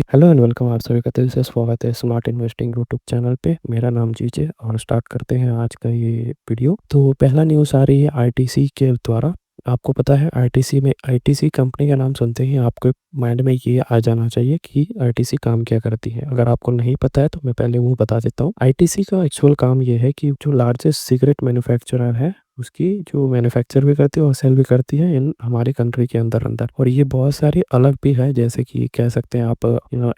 Hello and welcome, आप सभी का दिल से स्वागत है स्मार्ट इन्वेस्टिंग यूट्यूब चैनल पे। मेरा नाम जीजे और स्टार्ट करते हैं आज का ये वीडियो। तो पहला न्यूज़ आ रही है आईटीसी के द्वारा। आपको पता है आईटीसी कंपनी का नाम सुनते ही आपके माइंड में ये आ जाना चाहिए कि आईटीसी काम क्या करती है। अगर आपको नहीं पता है तो मैं पहले वो बता देता हूँ। आईटीसी का एक्चुअल काम ये है कि जो लार्जेस्ट सिगरेट मैन्युफैक्चरर है उसकी जो मैन्युफैक्चर भी करती है और सेल भी करती है इन हमारी कंट्री के अंदर अंदर। और ये बहुत सारी अलग भी है, जैसे कि कह सकते हैं आप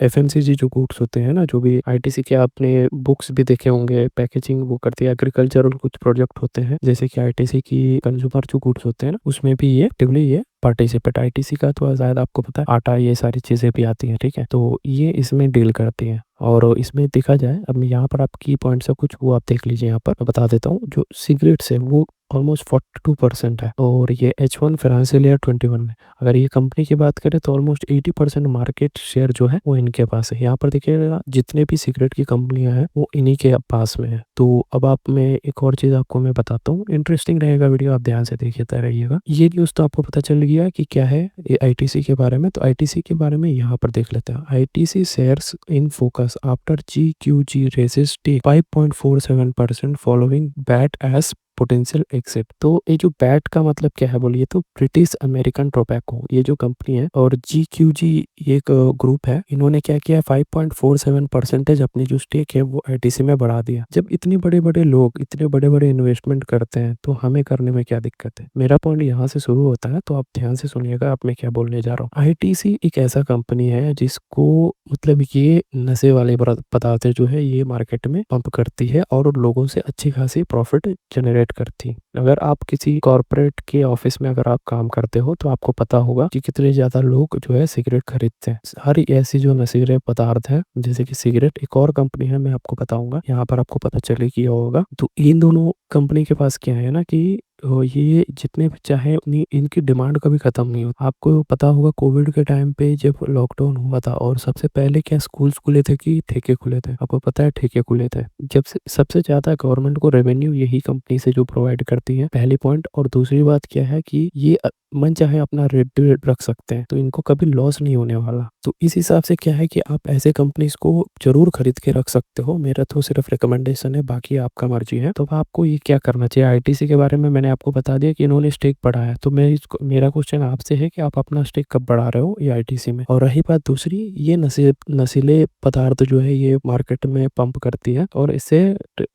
एफएमसीजी जो गुड्स होते हैं ना, जो भी आईटीसी के आपने बुक्स भी देखे होंगे, पैकेजिंग वो करती है। एग्रीकल्चरल कुछ प्रोजेक्ट होते हैं जैसे कि आईटीसी की कंज्यूमर जो गुड्स होते हैं ना, उसमें भी ये एक्टिवली ये पार्टिसिपेट। आईटीसी का तो शायद आपको पता है आटा ये सारी चीजें भी आती हैं, ठीक है। तो ये इसमें डील करती हैं। और इसमें देखा जाए, अब यहाँ पर आप की पॉइंट्स है कुछ वो आप देख लीजिए। यहाँ पर मैं बता देता हूँ, जो सिगरेट्स है वो ऑलमोस्ट 42% है और ये H1 फाइनेंशियल ईयर 21 में। अगर ये कंपनी की बात करें तो ऑलमोस्ट 80% मार्केट शेयर जो है वो इनके पास है। यहाँ पर देखिएगा जितने भी सिगरेट की कंपनियां हैं वो इन्हीं के पास में है। तो अब आप मैं एक और चीज़ आपको मैं बताता हूँ, इंटरेस्टिंग रहेगा वीडियो, आप ध्यान से देखते रहिएगा। ये न्यूज़ तो आपको पता चल गया कि क्या है ये आईटीसी के बारे में। तो आईटीसी के बारे में यहाँ पर देख लेते हैं। ITC shares in focus after GQG raises take 5.47% following BAT as potential exit. तो ये जो बैट का मतलब क्या है बोलिए तो ब्रिटिश अमेरिकन टोबैको, ये जो कंपनी है, और GQG ये एक ग्रुप है। इन्होंने क्या किया, 5.47% अपनी जो स्टेक है वो आईटीसी में बढ़ा दिया। जब इतने बड़े बड़े लोग इतने बड़े बड़े इन्वेस्टमेंट करते हैं तो हमें करने में क्या दिक्कत है। मेरा पॉइंट यहाँ से शुरू होता है, तो आप ध्यान से सुनिएगा आप मैं क्या बोलने जा रहा हूँ। आईटीसी एक ऐसा कंपनी है जिसको मतलब ये नशे वाले पदार्थ जो है ये मार्केट में पंप करती है और लोगों से अच्छी खासी प्रॉफिट जनरेट करती है। अगर आप किसी कॉर्पोरेट के ऑफिस में अगर आप काम करते हो तो आपको पता होगा कि कितने ज्यादा लोग जो है सिगरेट खरीदते हैं। सारी ऐसी जो नशीले पदार्थ है जैसे कि सिगरेट, एक और कंपनी है मैं आपको बताऊंगा, यहाँ पर आपको पता चले कि होगा। तो इन दोनों कंपनी के पास क्या है ना कि ये जितने भी चाहे उतनी इनकी डिमांड कभी खत्म नहीं होती। आपको पता होगा कोविड के टाइम पे जब लॉकडाउन हुआ था और सबसे पहले क्या स्कूल्स खुले थे कि ठेके खुले थे, आपको पता है ठेके खुले थे। जब से सबसे ज्यादा गवर्नमेंट को रेवेन्यू यही कंपनी से जो प्रोवाइड करती है, पहली पॉइंट। और दूसरी बात क्या है कि ये मन चाहे अपना रेट रख सकते हैं तो इनको कभी लॉस नहीं होने वाला। तो इस हिसाब से क्या है कि आप ऐसे कंपनीज को जरूर खरीद के रख सकते हो। मेरा तो सिर्फ रिकमेंडेशन है, बाकी आपका मर्जी है। तो आपको ये क्या करना चाहिए, आईटीसी के बारे में मैंने आपको बता दिया कि इन्होंने स्टेक बढ़ाया। तो मैं इसको मेरा क्वेश्चन आपसे है कि आप अपना स्टेक कब बढ़ा रहे हो ये आईटीसी में। और रही बात दूसरी, ये नशीले पदार्थ जो है ये मार्केट में पंप करती है और इससे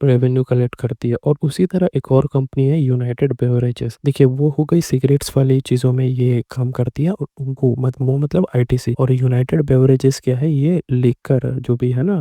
रेवेन्यू कलेक्ट करती है। और उसी तरह एक और कंपनी है यूनाइटेड बेवरेजेस, देखिए वो हो गई सिगरेट्स वाली चीजों में ये काम करती है। और उनको वो मतलब आईटीसी। और यूनाइटेड बेवरेजेस क्या है, ये लिकर जो भी है ना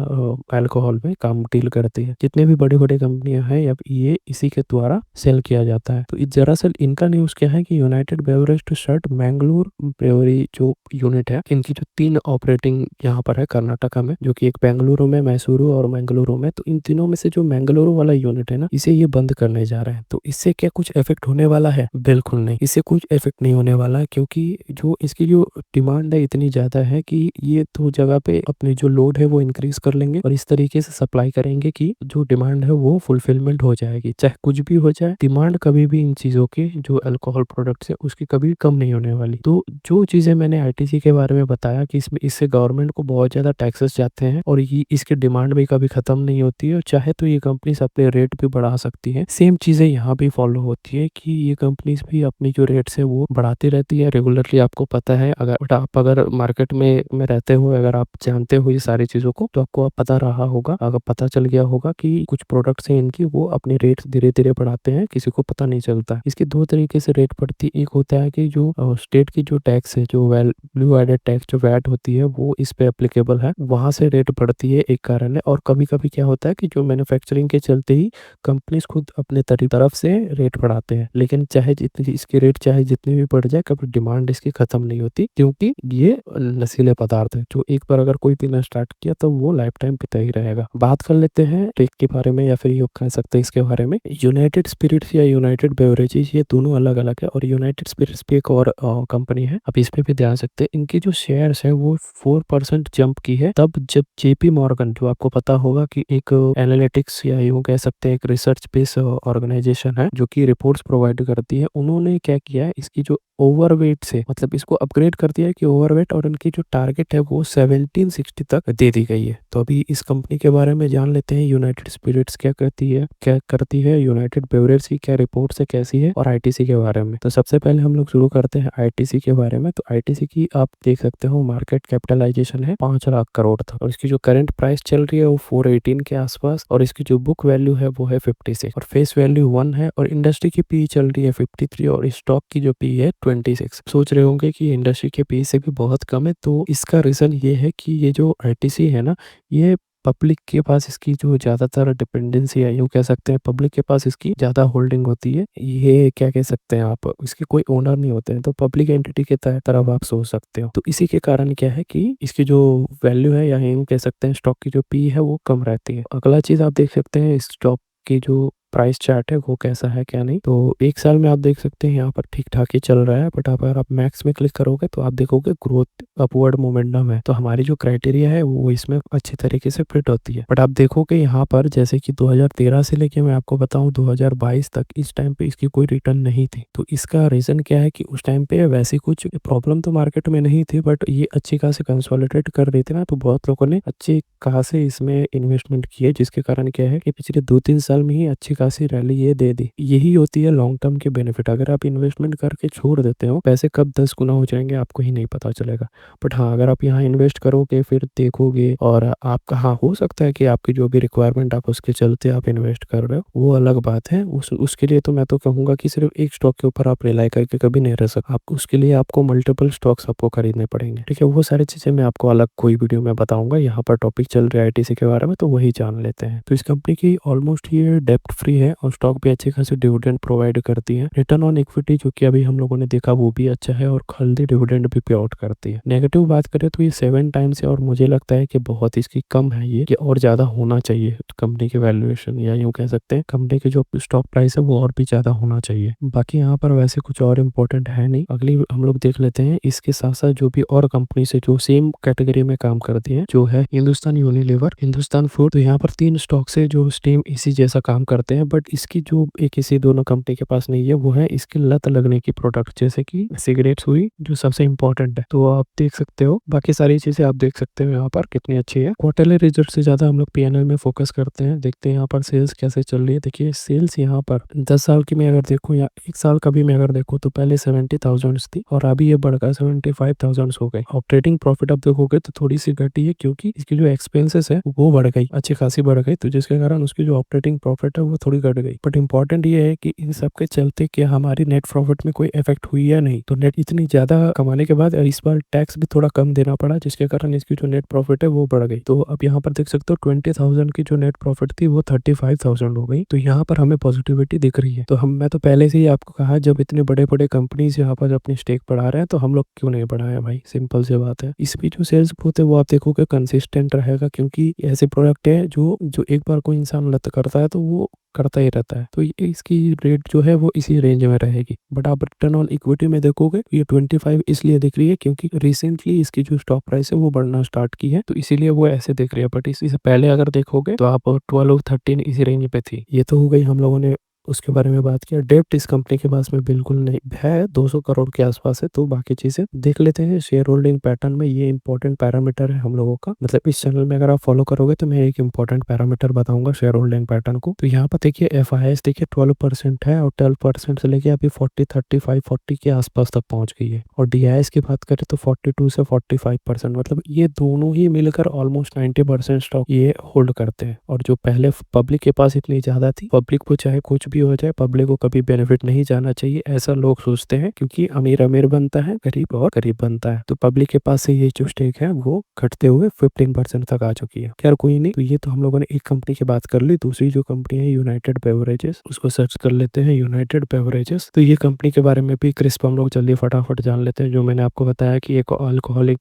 अल्कोहल में काम डील करती है। जितने भी बड़ी बड़ी कंपनियां हैं अब ये इसी के द्वारा सेल किया जाता है। तो दरअसल इनका न्यूज क्या है कि United Beverage to shut Mangalore brewery जो यूनिट है, इनकी जो 3 ऑपरेटिंग यहाँ पर है कर्नाटका में, जो कि एक बेंगलुरु में, मैसूरू और मैंगलुरु में। तो इन तीनों में से जो मैंगलुरु वाला यूनिट है ना, इसे ये बंद करने जा रहे हैं। तो इससे क्या कुछ इफेक्ट होने वाला है? बिल्कुल नहीं, इससे कुछ इफेक्ट नहीं होने वाला है, क्योंकि जो इसकी जो डिमांड है इतनी ज्यादा है कि ये तो जगह पे अपनी जो लोड है वो इंक्रीज कर लेंगे और इस तरीके से सप्लाई करेंगे कि जो डिमांड है वो फुलफिलमेंट हो जाएगी। चाहे कुछ भी हो जाए, डिमांड कभी भी इन चीजों की जो अल्कोहल प्रोडक्ट्स है उसकी कभी कम नहीं होने वाली। तो जो चीजें मैंने आईटीसी के बारे में बताया कि इसमें इससे गवर्नमेंट को बहुत ज्यादा टैक्सेस जाते हैं और ये इसकी डिमांड भी कभी खत्म नहीं होती है। और चाहे तो ये कंपनीज अपने रेट भी बढ़ा सकती है। सेम चीजें यहाँ भी फॉलो होती है कि ये कंपनीज भी अपनी जो रेट्स है वो बढ़ाती रहती है रेगुलरली। आपको पता है, अगर मार्केट में रहते हो, अगर आप जानते हो ये सारी चीजों को, तो आपको पता रहा होगा, अगर पता चल गया होगा कि कुछ प्रोडक्ट्स हैं इनकी वो अपनी रेट धीरे धीरे बढ़ाते हैं, किसी को पता नहीं चलता। इसकी 2 तरीके से रेट बढ़ती, एक होता है कि जो स्टेट की जो टैक्स है, जो वैल्यू एडेड टैक्स जो वैट होती है वो इस पे एप्लीकेबल है, वहां से रेट बढ़ती है, एक कारण है। और कभी कभी क्या होता है कि जो मैन्युफैक्चरिंग के चलते ही कंपनीज खुद अपने तरफ से रेट बढ़ाते हैं, लेकिन चाहे जितनी इसकी रेट चाहे जितनी भी बढ़ जाए, कभी डिमांड इसकी खत्म नहीं होती, क्योंकि ये नशीले पदार्थ है जो एक बार अगर कोई पीना स्टार्ट किया तो वो लाइफ टाइम पीता ही रहेगा। बात कर लेते हैं टेक के बारे में, या फिर ये कह सकते हैं इसके बारे में। यूनाइटेड स्पिरिट्स या यूनाइटेड बेवरेजेस ये दोनों अलग अलग है और यूनाइटेड स्पिरिट्स भी एक और कंपनी है। अब इस पे भी ध्यान सकते हैं, इनकी जो शेयर्स है वो 4% जंप की है तब जब जेपी मॉर्गन, जो आपको पता होगा कि एक एनालिटिक्स या यूं कह सकते हैं एक रिसर्च बेस्ड ऑर्गेनाइजेशन है जो कि रिपोर्ट्स प्रोवाइड करती है, उन्होंने क्या किया है, इसकी जो ओवरवेट से मतलब इसको अपग्रेड कर दिया है कि ओवरवेट, और इनकी जो टारगेट है वो 1760 तक दे दी गई है। तो अभी इस कंपनी के बारे में जान लेते हैं। यूनाइटेड स्पिरिट्स क्या करती है, यूनाइटेड ब्रेवरीज की क्या रिपोर्ट है, कैसी है, और आईटीसी के बारे में। तो सबसे पहले हम लोग शुरू करते हैं आईटीसी के बारे में। तो आईटीसी की आप देख सकते हो मार्केट कैपिटलाइजेशन है 5 लाख करोड़ था, और इसकी जो करंट प्राइस चल रही है वो 418 के आसपास, और इसकी जो बुक वैल्यू है वो है 56, और फेस वैल्यू 1 है, और इंडस्ट्री की पी चल रही है 53, और स्टॉक की जो पी है 26। सोच रहे होंगे कि इंडस्ट्री के पी से भी बहुत कम है, तो इसका रीजन ये है कि ये जो आईटीसी है ना, ये पब्लिक के पास इसकी जो ज़्यादातर डिपेंडेंसी है, यूँ कह सकते हैं पब्लिक के पास इसकी ज़्यादा होल्डिंग होती है। ये क्या कह सकते हैं आप, इसके कोई ओनर नहीं होते हैं, तो पब्लिक एंटिटी के तरफ आप सोच सकते हो। तो इसी के कारण क्या है कि इसकी जो वैल्यू है, या यूँ कह सकते हैं स्टॉक की जो पी है वो कम रहती है। अगला चीज़ आप देख सकते हैं इस स्टॉक की जो प्राइस चार्ट है वो कैसा है क्या नहीं। तो एक साल में आप देख सकते हैं यहाँ पर ठीक ठाक ही चल रहा है, बट अगर आप मैक्स में क्लिक करोगे तो आप देखोगे ग्रोथ अपवर्ड मोमेंटम है। तो हमारी जो क्राइटेरिया है वो इसमें अच्छी तरीके से फिट होती है। बट आप देखोगे यहाँ पर जैसे कि 2013 से लेके मैं आपको बताऊं 2022 तक, इस टाइम पे इसकी कोई रिटर्न नहीं थी। तो इसका रीजन क्या है कि उस टाइम पे वैसी कुछ प्रॉब्लम तो मार्केट में नहीं थी, बट ये अच्छी खासी कंसोलिडेट कर रही थी ना, तो बहुत लोगों ने अच्छी खासे इसमें इन्वेस्टमेंट किए, जिसके कारण क्या है कि पिछले 2-3 साल में ही अच्छी खासी रैली ये दे दी। यही होती है लॉन्ग टर्म की बेनिफिट। अगर आप इन्वेस्टमेंट करके छोड़ देते हो, पैसे कब 10 गुना हो जाएंगे आपको ही नहीं पता चलेगा। बट हाँ, अगर आप यहाँ इन्वेस्ट करोगे फिर देखोगे, और आपका हाँ हो सकता है कि आपकी जो भी रिक्वायरमेंट आप उसके चलते आप इन्वेस्ट कर रहे हो, वो अलग बात है। उसके लिए तो मैं तो कहूंगा कि सिर्फ एक स्टॉक के ऊपर आप रिलाई करके कभी नहीं रह सकते। आप उसके लिए आपको मल्टीपल स्टॉक्स आपको खरीदने पड़ेंगे, ठीक है। वो सारी चीजें मैं आपको अलग कोई वीडियो में बताऊंगा। यहाँ पर टॉपिक चल रहा है आईटीसी के बारे में, तो वही जान लेते हैं। तो इस कंपनी की ऑलमोस्ट ये डेप्ट फ्री है, और स्टॉक भी अच्छी खासी डिविडेंड प्रोवाइड करती है। रिटर्न ऑन इक्विटी जो कि अभी हम लोगों ने देखा वो भी अच्छा है, और हेल्दी डिविडेंड भी पे आउट करती है। नेगेटिव बात करें तो ये 7 टाइम्स है, और मुझे लगता है कि बहुत इसकी कम है ये, कि और ज्यादा होना चाहिए कंपनी के वैल्यूएशन, या यूँ कह सकते हैं कंपनी की जो स्टॉक प्राइस है वो और भी ज्यादा होना चाहिए। बाकी यहाँ पर वैसे कुछ और इम्पोर्टेंट है नहीं। अगली हम लोग देख लेते हैं इसके साथ साथ जो भी और कंपनी से जो सेम कैटेगरी में काम करती है, जो है हिंदुस्तान यूनिलीवर, हिंदुस्तान फूड। तो यहाँ पर 3 स्टॉक से जो सेम इसी जैसा काम करते हैं, बट इसकी जो एक इसी दोनों कंपनी के पास नहीं है, वो है इसकी लत लगने की प्रोडक्ट, जैसे कि सिगरेट्स हुई, जो सबसे इंपॉर्टेंट है। तो आप देख सकते हो, बाकी सारी चीजें आप देख सकते हो यहाँ पर कितनी अच्छी है। क्वार्टरली रिजल्ट से ज्यादा हम लोग पीएनएल में फोकस करते हैं। देखते हैं यहाँ पर सेल्स कैसे चल रही है। देखिए सेल्स यहाँ पर 10 साल की मैं अगर देखूँ या 1 साल का भी मैं अगर देखूँ, तो पहले 70,000 थी, और अभी ये बढ़कर 75,000 हो गई। ऑपरेटिंग प्रॉफिट आप देखोगे तो थोड़ी सी घटी है, क्योंकि इसकी जो एक्सपेंसेस है वो बढ़ गई, अच्छी खासी बढ़ गई, तो जिसके कारण उसकी जो ऑपरेटिंग प्रॉफिट है वो थोड़ी घट गई। बट इंपॉर्टेंट ये है कि इन सब के चलते क्या हमारी नेट प्रॉफिट में कोई इफेक्ट हुई या नहीं। तो नेट इतनी ज्यादा कमाने के बाद इस बार टैक्स भी थोड़ा कम देना पड़ा, जिसके कारण इसकी जो नेट प्रॉफिट है वो बढ़ गई। तो अब यहाँ पर देख सकते हो 20,000 की जो नेट प्रॉफिट थी वो 35,000 हो गई। तो यहाँ पर हमें पॉजिटिविटी दिख रही है। तो मैं तो पहले से ही आपको कहा, जब इतने बड़े बड़े कंपनीज यहाँ पर अपनी स्टेक बढ़ा रहे हैं, तो हम लोग क्यों नहीं बढ़ाए भाई, सिंपल सी बात है। इसकी जो सेल्स ग्रोथ है वो आप देखोगे कंसिस्टेंट रहेगा, क्योंकि ऐसे प्रोडक्ट है जो एक बार कोई इंसान लत करता है तो वो करता ही रहता है। तो इसकी रेट जो है वो इसी रेंज में रहेगी। बट आप रिटर्न ऑन इक्विटी में देखोगे ये 25 इसलिए दिख रही है क्योंकि रिसेंटली इसकी जो स्टॉक प्राइस है वो बढ़ना स्टार्ट की है, तो इसीलिए वो ऐसे दिख रही है। बट इसी से पहले अगर देखोगे तो आप 12-13 इसी रेंज पे थी। ये तो हो गई हम लोगों ने उसके बारे में बात किया। डेप्ट इस कंपनी के पास में बिल्कुल नहीं है, 200 करोड़ के आसपास है। तो बाकी चीजें देख लेते हैं। शेयर होल्डिंग पैटर्न में ये इंपॉर्टेंट पैरामीटर है हम लोगों का, मतलब इस चैनल में अगर आप फॉलो करोगे तो मैं एक इंपॉर्टेंट पैरामीटर बताऊंगा शेयर होल्डिंग पैटर्न को। तो यहाँ पर देखिए FIS देखिए 12% है, और 12% से लेके अभी 40 के आसपास तक पहुंच गई है। और DIS की बात करें तो 42 से 45%, मतलब ये दोनों ही मिलकर ऑलमोस्ट 90% स्टॉक ये होल्ड करते हैं। और जो पहले पब्लिक के पास इतनी ज्यादा थी, पब्लिक को चाहे कुछ भी हो जाए, पब्लिक को कभी बेनिफिट नहीं जाना चाहिए, ऐसा लोग सोचते हैं, क्योंकि अमीर अमीर बनता है, गरीब और गरीब बनता है। तो पब्लिक के पास से ये जो स्टेक है वो घटते हुए 15% तक आ चुकी है। खैर कोई नहीं। तो ये तो हम लोगों ने एक कंपनी की बात कर ली। दूसरी जो कंपनी है यूनाइटेड बेवरेजेस, उसको सर्च कर लेते हैं, यूनाइटेड बेवरेजेस। तो ये कंपनी के बारे में भी क्रिस्प हम लोग जल्दी फटाफट जान लेते हैं। जो मैंने आपको बताया कि एक अल्कोहलिक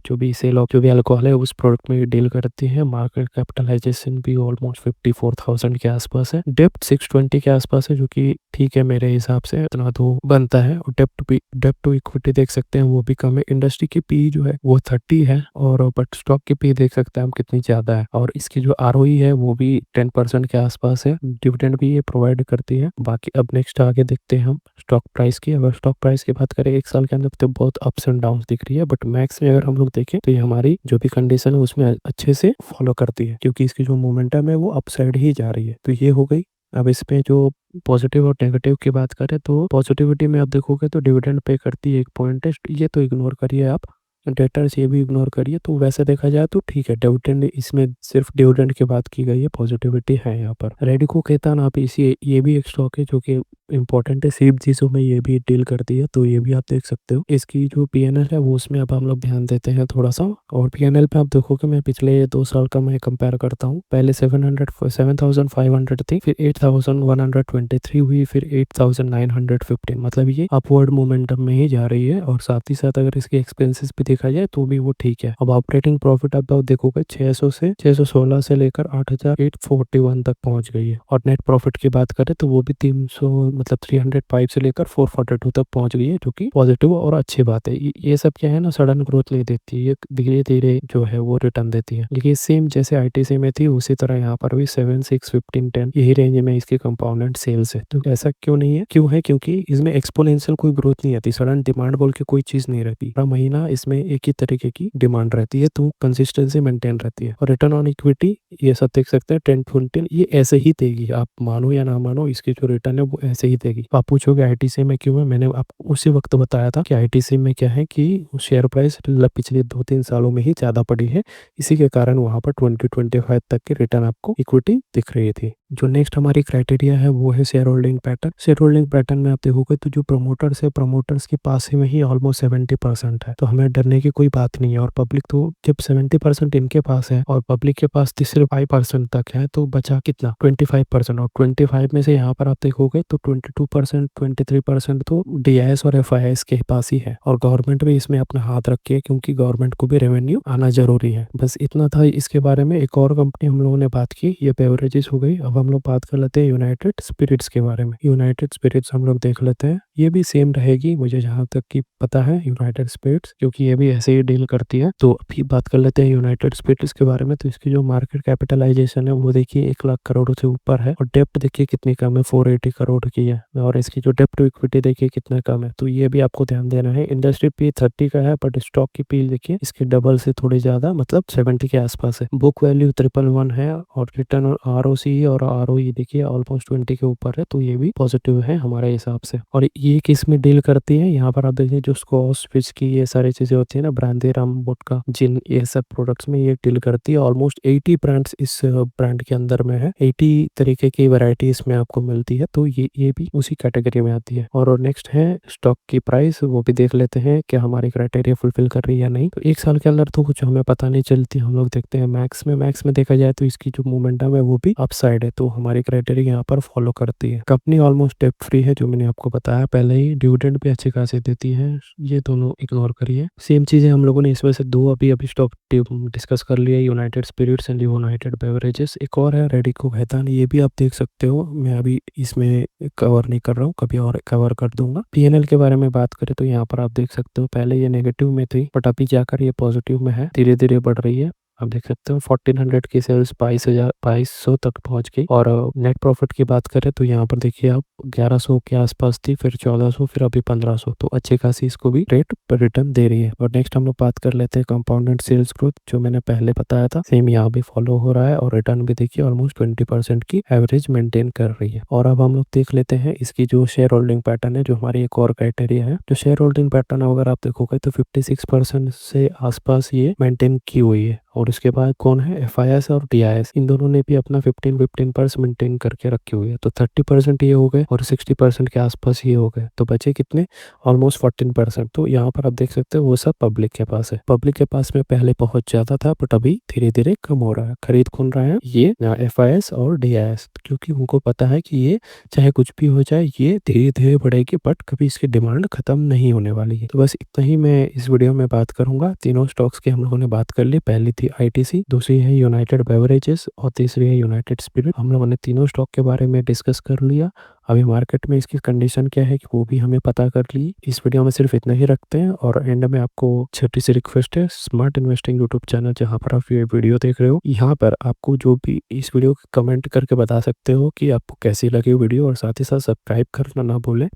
जो भी सेल ऑफ जो भी अल्कोहल है उस प्रोडक्ट में डील करती है। मार्केट कैपिटलाइजेशन भी ऑलमोस्ट 54,000 के आसपास है। डेप्ट 620 के आसपास है, जो कि ठीक है मेरे हिसाब से, इतना तो बनता है। और डेप्ट टू इक्विटी देख सकते हैं वो भी कम है। इंडस्ट्री की पी जो है वो 30 है, और बट स्टॉक की पी देख सकते हैं हम कितनी ज़्यादा है। और इसकी जो आरओई है वो भी 10% के आसपास है। डिविडेंड भी ये प्रोवाइड करती है। बाकी अब नेक्स्ट आगे देखते हैं हम स्टॉक प्राइस की। अगर स्टॉक प्राइस की बात करें एक साल के अंदर तो बहुत अप्स एंड डाउन दिख रही है, बट मैक्स में अगर हम लोग देखें तो ये हमारी जो भी कंडीशन है उसमें अच्छे से फॉलो करती है, क्योंकि इसकी जो मोमेंटम है वो अपसाइड ही जा रही है। तो ये हो गई। अब इस पे जो पॉजिटिव और नेगेटिव की बात करें तो पॉजिटिविटी में आप देखोगे तो डिविडेंड पे करती है, एक पॉइंट है, ये तो इग्नोर करिए आप। डेटर्स ये भी इग्नोर करिए। तो वैसे देखा जाए तो ठीक है, डिविडेंड इसमें सिर्फ डिविडेंड की बात की गई है, पॉजिटिविटी है यहाँ पर। रेडिको खेतान आप इसी ये भी एक स्टॉक है जो कि इंपॉर्टेंट है, सेम चीज़ों में ये भी डील करती है, तो ये भी आप देख सकते हो। इसकी जो पीएनएल है वो उसमें अब हम लोग ध्यान देते हैं थोड़ा सा। और पीएनएल पे आप देखोगे मैं पिछले 2 साल का मैं कंपेयर करता हूँ। पहले 7,500 थी, फिर 8,123 हुई, फिर 8,915, मतलब ये अपवर्ड मोमेंटम में ही जा रही है। और साथ ही साथ अगर इसके एक्सपेंसेस भी देखा जाए तो भी वो ठीक है। अब ऑपरेटिंग प्रॉफिट आप देखोगे 616 से लेकर 8,841 तक पहुंच गई है। और नेट प्रॉफिट की बात करें तो वो भी 300 मतलब 305 से लेकर 442 तक पहुंच गई है, जो कि पॉजिटिव और अच्छी बात है। ये सब क्या है ना, सडन ग्रोथ ले देती है, ये धीरे धीरे जो है वो रिटर्न देती है। लेकिन सेम जैसे आईटीसी में थी उसी तरह यहाँ पर भी 7, 6, 15, 10 यही रेंज में इसके कंपाउंडेड सेल्स है। तो ऐसा क्यों नहीं है? क्यों है? क्योंकि इसमें एक्सपोनेंशियल कोई ग्रोथ नहीं आती, सडन डिमांड बोल के कोई चीज नहीं रहती। हर महीना इसमें एक ही तरीके की डिमांड रहती है, तो कंसिस्टेंसी मेंटेन रहती है। और रिटर्न ऑन इक्विटी ये सब देख सकते हैं 10, 15 ये ऐसे ही देगी, आप मानो या ना मानो, इसकी जो रिटर्न है वो ऐसे ही देगी। आप पूछोगे आईटीसी में क्यों है, मैंने आपको उसी वक्त बताया था कि आईटीसी में क्या है कि शेयर प्राइस पिछले 2-3 सालों में ही ज्यादा पड़ी है, इसी के कारण वहां पर 20-25 तक की रिटर्न आपको इक्विटी दिख रही थी। जो नेक्स्ट हमारी क्राइटेरिया है वो है share holding pattern. Share holding pattern में आप देखोगे तो जो प्रमोटर्स है, प्रमोटर्स के पास में ही ऑलमोस्ट 70% है, तो हमें डरने की कोई बात नहीं है। और पब्लिक तो जब 70% इनके पास है और पब्लिक के पास सिर्फ 5% तक है, तो बचा कितना? 25%। और 25 में से यहाँ पर आप देखोगे तो 22%, 23% तो डीआईएस और एफआईआईएस के पास ही है। और गवर्नमेंट भी इसमें अपना हाथ रखी है, क्योंकि गवर्नमेंट को भी रेवेन्यू आना जरूरी है। बस इतना था इसके बारे में। एक और कंपनी हम लोगों ने बात की, ये बेवरेजेस हो गई। अब हम लोग बात कर लेते हैं यूनाइटेड स्पिरिट्स के बारे में। यूनाइटेड स्पिरिट्स हम लोग देख लेते हैं, ये भी सेम रहेगी मुझे जहां तक की पता है यूनाइटेड स्पिरिट्स, क्योंकि ये भी ऐसे ही डील करती है। तो अभी बात कर लेते हैं यूनाइटेड स्पिरिट्स के बारे में। तो इसकी जो मार्केट कैपिटलाइजेशन है वो देखिए 1 लाख करोड़ से ऊपर है, और डेप्ट देखिए कितनी कम है, 480 करोड़ की है। और इसकी जो डेप्ट टू इक्विटी देखिए कितना कम है, तो ये भी आपको ध्यान देना है। इंडस्ट्री पी 30 का है, बट स्टॉक की पी देखिए इसके डबल से थोड़ी ज्यादा, मतलब 70 के आसपास है। बुक वैल्यू 111 है, और रिटर्न आरओसी और आरओई देखिए ऑलमोस्ट 20 के ऊपर है, तो ये भी पॉजिटिव है हमारे हिसाब से। और ये किस में डील करती है, यहाँ पर आप देखिए जो स्कॉच फिश की ये सारी चीजें होती है ना, ब्रांडी रम वोडका जिन, ये सब प्रोडक्ट्स में ये डील करती है। ऑलमोस्ट 80 ब्रांड्स इस ब्रांड के अंदर में है, 80 तरीके की वैरायटी इसमें आपको मिलती है, तो ये भी उसी कैटेगरी में आती है। और नेक्स्ट है स्टॉक की प्राइस, वो भी देख लेते हैं कि हमारी क्राइटेरिया फुलफिल कर रही है या नहीं। तो 1 साल के अंदर तो कुछ हमें पता नहीं चलती, हम लोग देखते हैं मैक्स में देखा जाए तो इसकी जो मोमेंटम है वो भी अपसाइड है, तो हमारी क्राइटेरिया यहाँ पर फॉलो करती है। कंपनी ऑलमोस्ट डेप्ट फ्री है, जो मैंने आपको बताया पहले ही। डिविडेंड भी अच्छे खासे देती है, ये दोनों इग्नोर करिए। सेम चीजें हम लोगों ने इसमें से दो अभी स्टॉक डिस्कस कर लिया, United Spirits and United Beverages. एक और है रेडिको खैतान, ये भी आप देख सकते हो, मैं अभी इसमें कवर नहीं कर रहा हूँ, कभी और कवर कर दूंगा। पीएनएल के बारे में बात करें तो यहाँ पर आप देख सकते हो पहले ये नेगेटिव में थी, बट अभी जाकर ये पॉजिटिव में है, धीरे धीरे बढ़ रही है। आप देख सकते हो 1400 की सेल्स 2200 तक पहुंच गई। और नेट प्रॉफिट की बात करें तो यहाँ पर देखिए आप 1100 के आसपास थी, फिर 1400, फिर अभी 1500, तो अच्छे खासी इसको भी रेट पर रिटर्न दे रही है। और नेक्स्ट हम लोग बात कर लेते हैं कंपाउंडेड सेल्स ग्रोथ, जो मैंने पहले बताया था, सेम यहाँ भी फॉलो हो रहा है। और रिटर्न भी देखिए ऑलमोस्ट 20% की एवरेज मेंटेन कर रही है। और अब हम लोग देख लेते हैं इसकी जो शेयर होल्डिंग पैटर्न है, जो हमारी एक और क्राइटेरिया है। जो शेयर होल्डिंग पैटर्न अगर आप देखोगे तो 56% से आसपास ये मेंटेन की हुई है। और उसके बाद कौन है, एफआईआईएस और डीआईएस, इन दोनों ने भी अपना 15% मेंटेन करके रखी हुई है। तो 30% ये हो गए, और 60% के आसपास ये हो गए, तो बचे कितने? ऑलमोस्ट 14%। तो यहाँ पर आप देख सकते हो वो सब पब्लिक के पास है। पब्लिक के पास में पहले बहुत ज्यादा था, बट अभी धीरे धीरे कम हो रहा है। खरीद कौन रहा है? ये एफआईआईएस और डीआईएस। क्योंकि उनको पता है कि ये चाहे कुछ भी हो जाए, ये धीरे-धीरे बढ़ेगी बट कभी इसकी डिमांड ख़त्म नहीं होने वाली है। तो बस इतना ही मैं इस वीडियो में बात करूँगा। तीनों स्टॉक्स की हम लोगों ने बात कर ली। पहली थी आईटीसी, दूसरी है यूनाइटेड बेवरेजेस और तीसरी है यूनाइटेड स्पिरिट। हम लोगों ने तीनों स्टॉक के बारे में डिस्कस कर लिया। अभी मार्केट में इसकी कंडीशन क्या है कि वो भी हमें पता कर ली। इस वीडियो में सिर्फ इतना ही रखते हैं और एंड में आपको छोटी-सी रिक्वेस्ट है, स्मार्ट इन्वेस्टिंग यूट्यूब चैनल जहाँ पर आप ये वीडियो देख रहे हो, यहाँ पर आपको जो भी इस वीडियो को कमेंट करके बता सकते हो कि आपको कैसी लगी वीडियो, और साथ ही साथ सब्सक्राइब करना ना भूलें।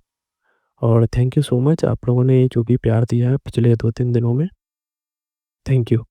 और थैंक यू सो मच आप लोगों ने जो भी प्यार दिया है पिछले 2-3 दिनों में। Thank you.